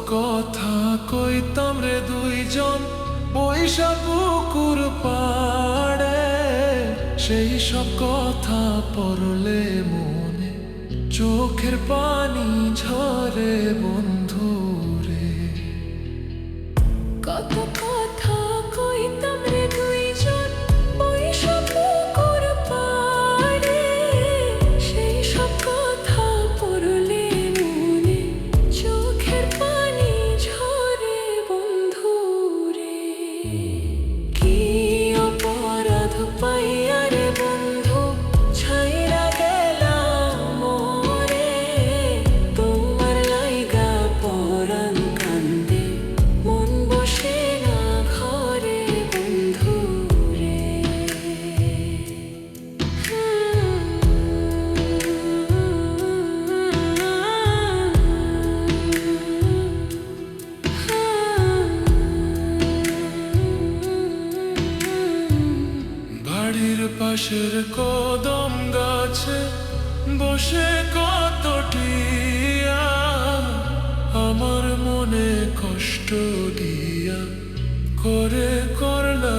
কথা কইতাম রে দুইজন বৈশা পুকুর পাড়ে, সেই সব কথা পড়লে মনে চোখের পানি ঝরে বন্ধু রে। কত কথা কইতাম রে দুইজন বৈশা পুকুর পাড়ে, সেই সব কথা পড়লে মনে চোখের পানি ঝরে বন্ধু রে। কি অপরাধ পাইয়া রে বন্ধু ছাইরা গেলাম মোরে, তোমার লাইগা পরাণ কান্দে মন বসে না ঘরে বন্ধু রে। বাড়ির পাশের কদম গাছে বসে কত টিয়া, আমার মনে কষ্ট দিয়া করে করলা